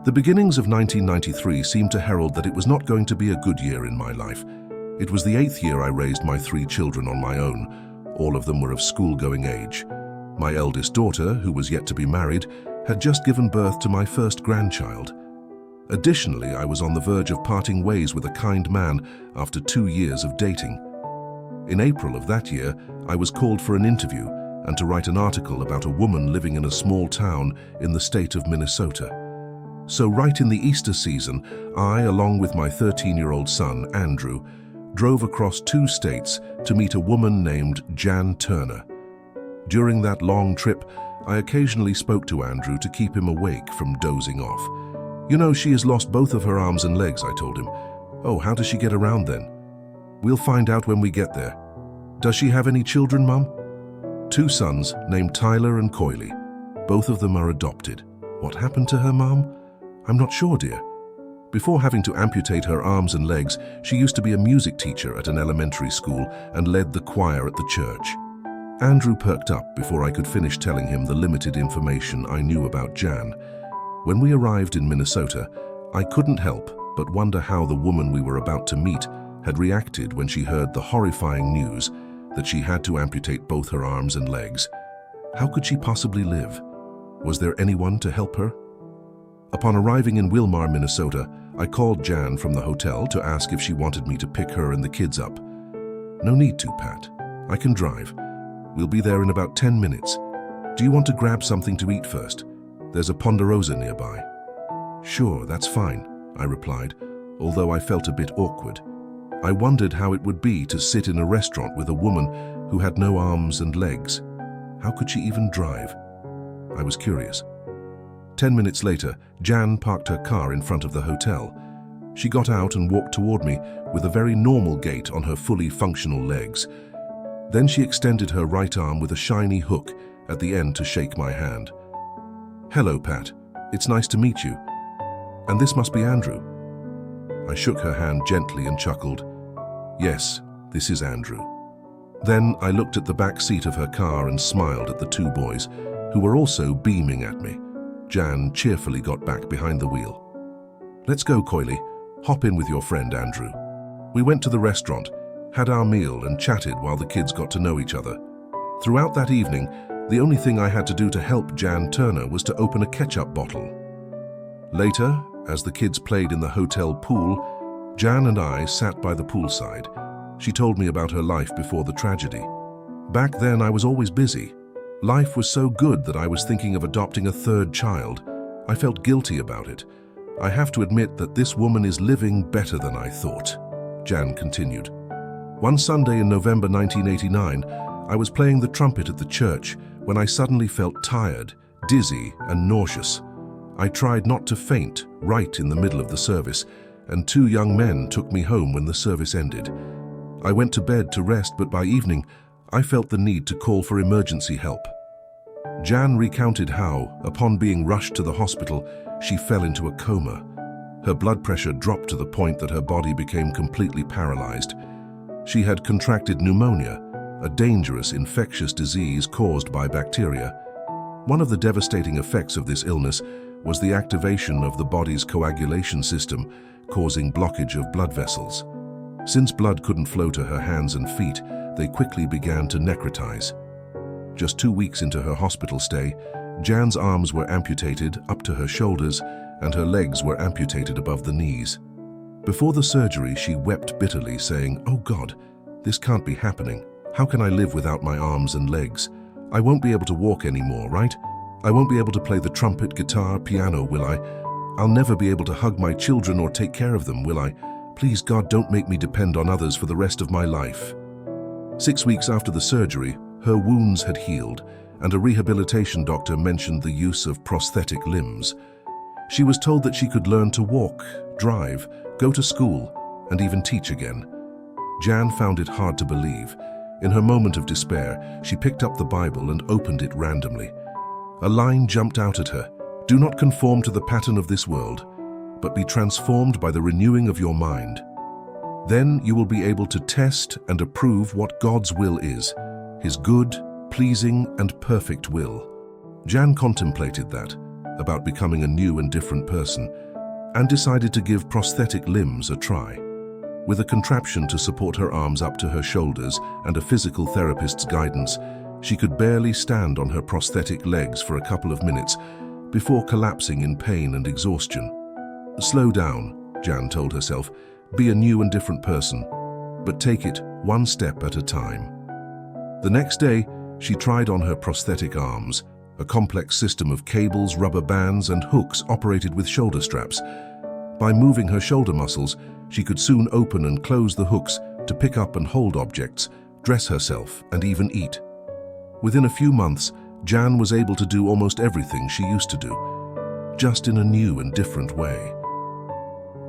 The beginnings of 1993 seemed to herald that it was not going to be a good year in my life. It was the 8th year I raised my 3 children on my own. All of them were of school-going age. My eldest daughter, who was yet to be married, had just given birth to my first grandchild. Additionally, I was on the verge of parting ways with a kind man after 2 years of dating. In April of that year, I was called for an interview and to write an article about a woman living in a small town in the state of Minnesota. So right in the Easter season, I, along with my 13-year-old son, Andrew, drove across 2 states to meet a woman named Jan Turner. During that long trip, I occasionally spoke to Andrew to keep him awake from dozing off. "You know, she has lost both of her arms and legs," I told him. "Oh, how does she get around then?" "We'll find out when we get there." "Does she have any children, Mum?" 2 sons named Tyler and Coily. Both of them are adopted. "What happened to her, Mum?" "I'm not sure, dear." Before having to amputate her arms and legs, she used to be a music teacher at an elementary school and led the choir at the church. Andrew perked up before I could finish telling him the limited information I knew about Jan. When we arrived in Minnesota, I couldn't help but wonder how the woman we were about to meet had reacted when she heard the horrifying news that she had to amputate both her arms and legs. How could she possibly live? Was there anyone to help her? Upon arriving in Wilmar, Minnesota, I called Jan from the hotel to ask if she wanted me to pick her and the kids up. "No need to, Pat. I can drive. We'll be there in about 10 minutes. Do you want to grab something to eat first? There's a Ponderosa nearby." "Sure, that's fine," I replied, although I felt a bit awkward. I wondered how it would be to sit in a restaurant with a woman who had no arms and legs. How could she even drive? I was curious. 10 minutes later, Jan parked her car in front of the hotel. She got out and walked toward me with a very normal gait on her fully functional legs. Then she extended her right arm with a shiny hook at the end to shake my hand. "Hello, Pat. It's nice to meet you. And this must be Andrew." I shook her hand gently and chuckled. "Yes, this is Andrew." Then I looked at the back seat of her car and smiled at the 2 boys, who were also beaming at me. Jan cheerfully got back behind the wheel. "Let's go, Coily. Hop in with your friend, Andrew." We went to the restaurant, had our meal and chatted while the kids got to know each other. Throughout that evening, the only thing I had to do to help Jan Turner was to open a ketchup bottle. Later, as the kids played in the hotel pool, Jan and I sat by the poolside. She told me about her life before the tragedy. "Back then, I was always busy. Life was so good that I was thinking of adopting a 3rd child. I felt guilty about it. I have to admit that this woman is living better than I thought," Jan continued. "One Sunday in November 1989, I was playing the trumpet at the church when I suddenly felt tired, dizzy, and nauseous. I tried not to faint right in the middle of the service, and 2 young men took me home when the service ended. I went to bed to rest, but by evening, I felt the need to call for emergency help." Jan recounted how, upon being rushed to the hospital, she fell into a coma. Her blood pressure dropped to the point that her body became completely paralyzed. She had contracted pneumonia, a dangerous infectious disease caused by bacteria. One of the devastating effects of this illness was the activation of the body's coagulation system, causing blockage of blood vessels. Since blood couldn't flow to her hands and feet, they quickly began to necrotize. Just 2 weeks into her hospital stay, Jan's arms were amputated up to her shoulders and her legs were amputated above the knees. Before the surgery, she wept bitterly, saying, "Oh God, this can't be happening. How can I live without my arms and legs? I won't be able to walk anymore, right? I won't be able to play the trumpet, guitar, piano, will I? I'll never be able to hug my children or take care of them, will I? Please, God, don't make me depend on others for the rest of my life." 6 weeks after the surgery, her wounds had healed, and a rehabilitation doctor mentioned the use of prosthetic limbs. She was told that she could learn to walk, drive, go to school, and even teach again. Jan found it hard to believe. In her moment of despair, she picked up the Bible and opened it randomly. A line jumped out at her. "Do not conform to the pattern of this world, but be transformed by the renewing of your mind. Then you will be able to test and approve what God's will is, His good, pleasing, and perfect will." Jan contemplated that, about becoming a new and different person and decided to give prosthetic limbs a try. With a contraption to support her arms up to her shoulders and a physical therapist's guidance, she could barely stand on her prosthetic legs for a couple of minutes before collapsing in pain and exhaustion. "Slow down," Jan told herself. "Be a new and different person, but take it one step at a time." The next day, she tried on her prosthetic arms, a complex system of cables, rubber bands, and hooks operated with shoulder straps. By moving her shoulder muscles, she could soon open and close the hooks to pick up and hold objects, dress herself, and even eat. Within a few months, Jan was able to do almost everything she used to do, just in a new and different way.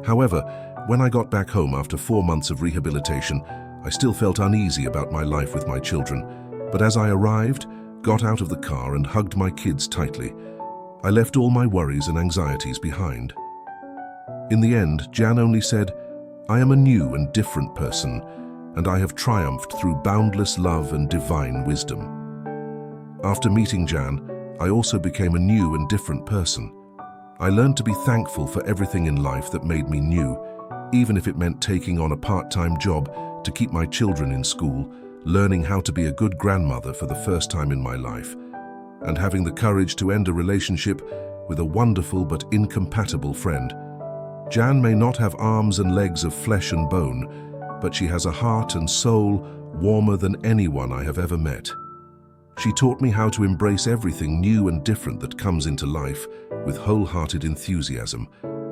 However, when I got back home after 4 months of rehabilitation, I still felt uneasy about my life with my children. But as I arrived, got out of the car and hugged my kids tightly, I left all my worries and anxieties behind. In the end, Jan only said, "I am a new and different person, and I have triumphed through boundless love and divine wisdom." After meeting Jan, I also became a new and different person. I learned to be thankful for everything in life that made me new, even if it meant taking on a part-time job to keep my children in school, learning how to be a good grandmother for the first time in my life, and having the courage to end a relationship with a wonderful but incompatible friend. Jan may not have arms and legs of flesh and bone, but she has a heart and soul warmer than anyone I have ever met. She taught me how to embrace everything new and different that comes into life with wholehearted enthusiasm,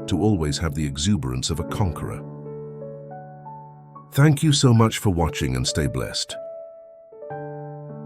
to always have the exuberance of a conqueror. Thank you so much for watching and stay blessed.